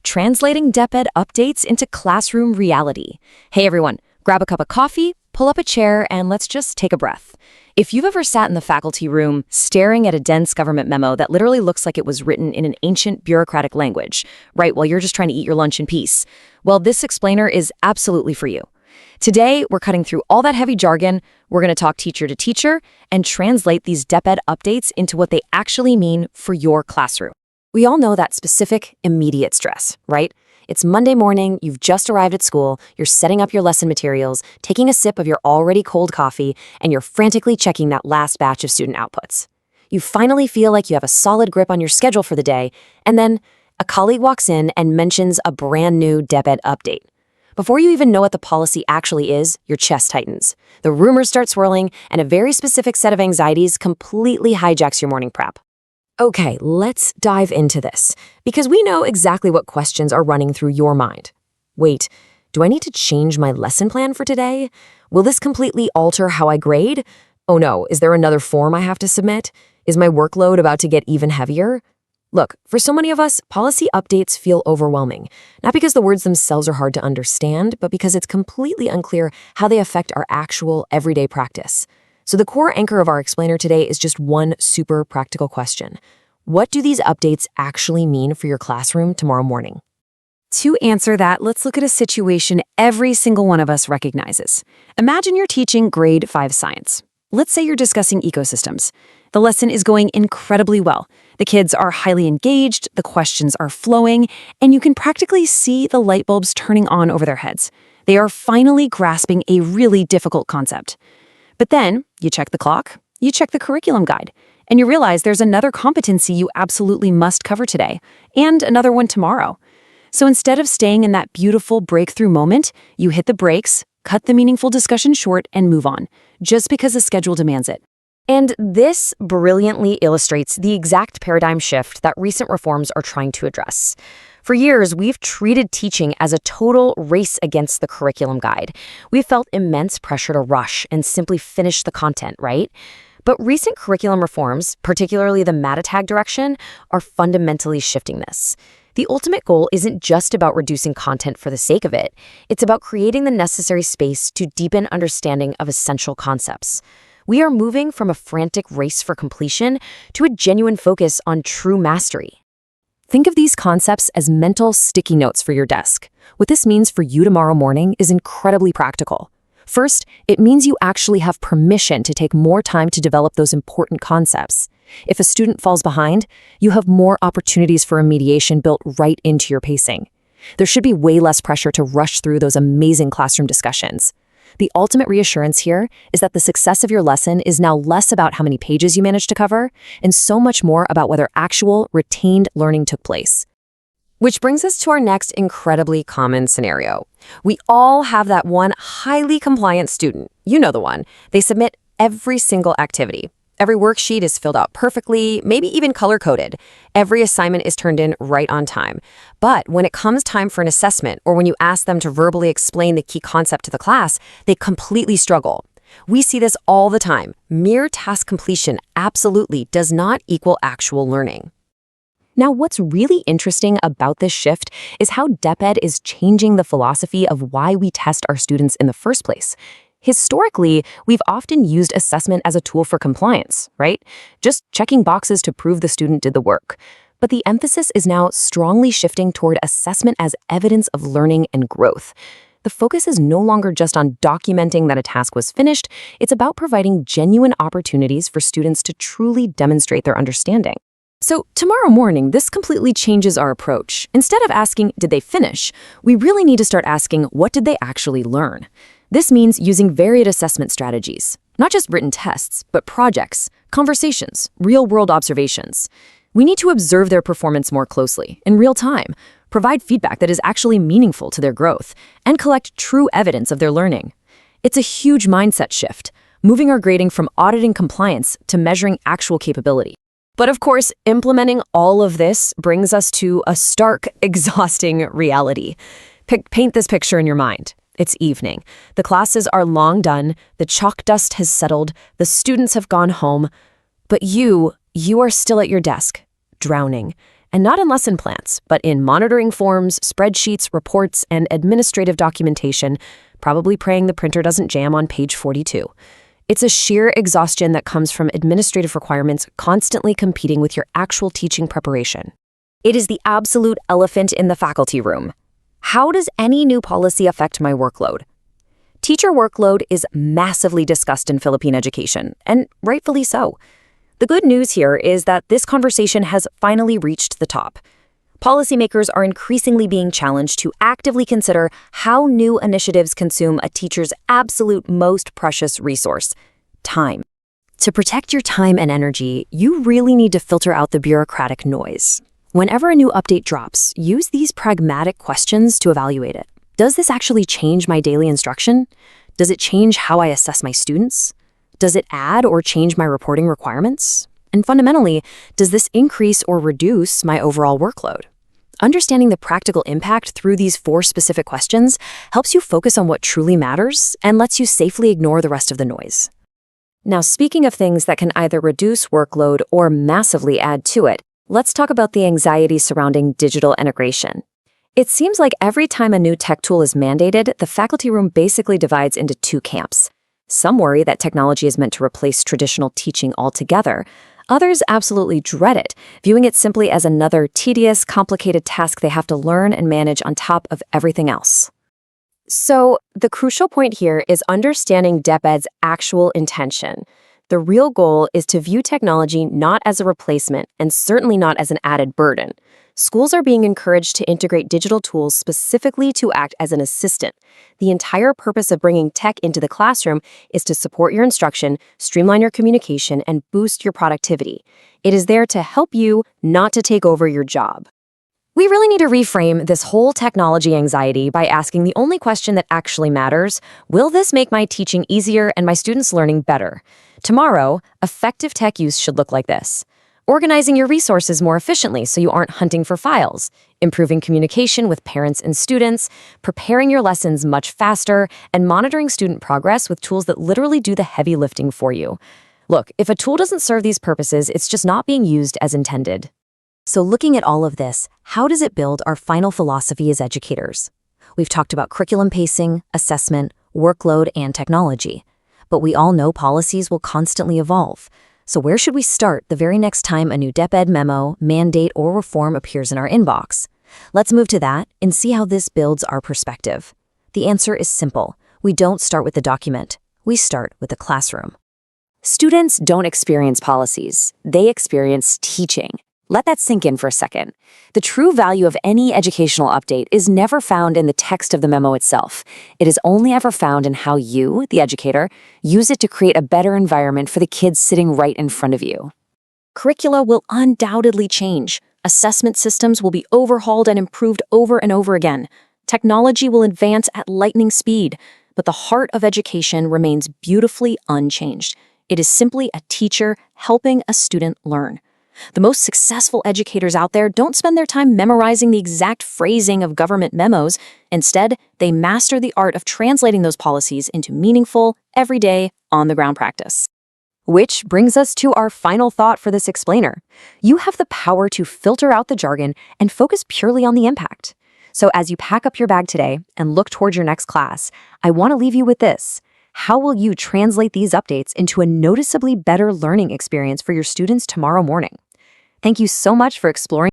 translating DepEd updates into classroom reality. Hey everyone, grab a cup of coffee, pull up a chair, and let's just take a breath. If you've ever sat in the faculty room staring at a dense government memo that literally looks like it was written in an ancient bureaucratic language, right, while you're just trying to eat your lunch in peace, well, this explainer is absolutely for you. Today, we're cutting through all that heavy jargon, we're going to talk teacher to teacher, and translate these DepEd updates into what they actually mean for your classroom. We all know that specific, immediate stress, right? It's Monday morning, you've just arrived at school, you're setting up your lesson materials, taking a sip of your already cold coffee, and you're frantically checking that last batch of student outputs. You finally feel like you have a solid grip on your schedule for the day, and then a colleague walks in and mentions a brand new DepEd update. Before you even know what the policy actually is, your chest tightens. The rumors start swirling, and a very specific set of anxieties completely hijacks your morning prep. Okay, let's dive into this, because we know exactly what questions are running through your mind. Wait, do I need to change my lesson plan for today? Will this completely alter how I grade? Oh no, is there another form I have to submit? Is my workload about to get even heavier? Look, for so many of us, policy updates feel overwhelming, not because the words themselves are hard to understand, but because it's completely unclear how they affect our actual everyday practice. So the core anchor of our explainer today is just one super practical question. What do these updates actually mean for your classroom tomorrow morning? To answer that, let's look at a situation every single one of us recognizes. Imagine you're teaching grade 5 science. Let's say you're discussing ecosystems. The lesson is going incredibly well. The kids are highly engaged, the questions are flowing, and you can practically see the light bulbs turning on over their heads. They are finally grasping a really difficult concept. But then, you check the clock, you check the curriculum guide, and you realize there's another competency you absolutely must cover today, and another one tomorrow. So instead of staying in that beautiful breakthrough moment, you hit the brakes, cut the meaningful discussion short, and move on, just because the schedule demands it. And this brilliantly illustrates the exact paradigm shift that recent reforms are trying to address. For years, we've treated teaching as a total race against the curriculum guide. We've felt immense pressure to rush and simply finish the content, right? But recent curriculum reforms, particularly the meta tag direction, are fundamentally shifting this. The ultimate goal isn't just about reducing content for the sake of it. It's about creating the necessary space to deepen understanding of essential concepts. We are moving from a frantic race for completion to a genuine focus on true mastery. Think of these concepts as mental sticky notes for your desk. What this means for you tomorrow morning is incredibly practical. First, it means you actually have permission to take more time to develop those important concepts. If a student falls behind, you have more opportunities for remediation built right into your pacing. There should be way less pressure to rush through those amazing classroom discussions. The ultimate reassurance here is that the success of your lesson is now less about how many pages you managed to cover, and so much more about whether actual, retained learning took place. Which brings us to our next incredibly common scenario. We all have that one highly compliant student. You know the one. They submit every single activity. Every worksheet is filled out perfectly, maybe even color-coded. Every assignment is turned in right on time. But when it comes time for an assessment, or when you ask them to verbally explain the key concept to the class, they completely struggle. We see this all the time. Mere task completion absolutely does not equal actual learning. Now, what's really interesting about this shift is how DepEd is changing the philosophy of why we test our students in the first place. Historically, we've often used assessment as a tool for compliance, right? Just checking boxes to prove the student did the work. But the emphasis is now strongly shifting toward assessment as evidence of learning and growth. The focus is no longer just on documenting that a task was finished, it's about providing genuine opportunities for students to truly demonstrate their understanding. So tomorrow morning, this completely changes our approach. Instead of asking, did they finish? We really need to start asking, what did they actually learn? This means using varied assessment strategies, not just written tests, but projects, conversations, real-world observations. We need to observe their performance more closely, in real time, provide feedback that is actually meaningful to their growth, and collect true evidence of their learning. It's a huge mindset shift, moving our grading from auditing compliance to measuring actual capability. But of course, implementing all of this brings us to a stark, exhausting reality. Paint this picture in your mind. It's evening. The classes are long done, the chalk dust has settled, the students have gone home, but you are still at your desk, drowning. And not in lesson plans, but in monitoring forms, spreadsheets, reports, and administrative documentation, probably praying the printer doesn't jam on page 42. It's a sheer exhaustion that comes from administrative requirements constantly competing with your actual teaching preparation. It is the absolute elephant in the faculty room. How does any new policy affect my workload? Teacher workload is massively discussed in Philippine education, and rightfully so. The good news here is that this conversation has finally reached the top. Policymakers are increasingly being challenged to actively consider how new initiatives consume a teacher's absolute most precious resource, time. To protect your time and energy, you really need to filter out the bureaucratic noise. Whenever a new update drops, use these pragmatic questions to evaluate it. Does this actually change my daily instruction? Does it change how I assess my students? Does it add or change my reporting requirements? And fundamentally, does this increase or reduce my overall workload? Understanding the practical impact through these 4 specific questions helps you focus on what truly matters and lets you safely ignore the rest of the noise. Now, speaking of things that can either reduce workload or massively add to it, let's talk about the anxiety surrounding digital integration. It seems like every time a new tech tool is mandated, the faculty room basically divides into 2 camps. Some worry that technology is meant to replace traditional teaching altogether. Others absolutely dread it, viewing it simply as another tedious, complicated task they have to learn and manage on top of everything else. So, the crucial point here is understanding DepEd's actual intention. The real goal is to view technology not as a replacement and certainly not as an added burden. Schools are being encouraged to integrate digital tools specifically to act as an assistant. The entire purpose of bringing tech into the classroom is to support your instruction, streamline your communication, and boost your productivity. It is there to help you, not to take over your job. We really need to reframe this whole technology anxiety by asking the only question that actually matters: will this make my teaching easier and my students' learning better? Tomorrow, effective tech use should look like this: organizing your resources more efficiently so you aren't hunting for files, improving communication with parents and students, preparing your lessons much faster, and monitoring student progress with tools that literally do the heavy lifting for you. Look, if a tool doesn't serve these purposes, it's just not being used as intended. So looking at all of this, how does it build our final philosophy as educators? We've talked about curriculum pacing, assessment, workload, and technology. But we all know policies will constantly evolve. So where should we start the very next time a new DepEd memo, mandate, or reform appears in our inbox? Let's move to that and see how this builds our perspective. The answer is simple. We don't start with the document. We start with the classroom. Students don't experience policies. They experience teaching. Let that sink in for a second. The true value of any educational update is never found in the text of the memo itself. It is only ever found in how you, the educator, use it to create a better environment for the kids sitting right in front of you. Curricula will undoubtedly change. Assessment systems will be overhauled and improved over and over again. Technology will advance at lightning speed, but the heart of education remains beautifully unchanged. It is simply a teacher helping a student learn. The most successful educators out there don't spend their time memorizing the exact phrasing of government memos. Instead, they master the art of translating those policies into meaningful, everyday, on-the-ground practice. Which brings us to our final thought for this explainer. You have the power to filter out the jargon and focus purely on the impact. So as you pack up your bag today and look toward your next class, I want to leave you with this. How will you translate these updates into a noticeably better learning experience for your students tomorrow morning? Thank you so much for exploring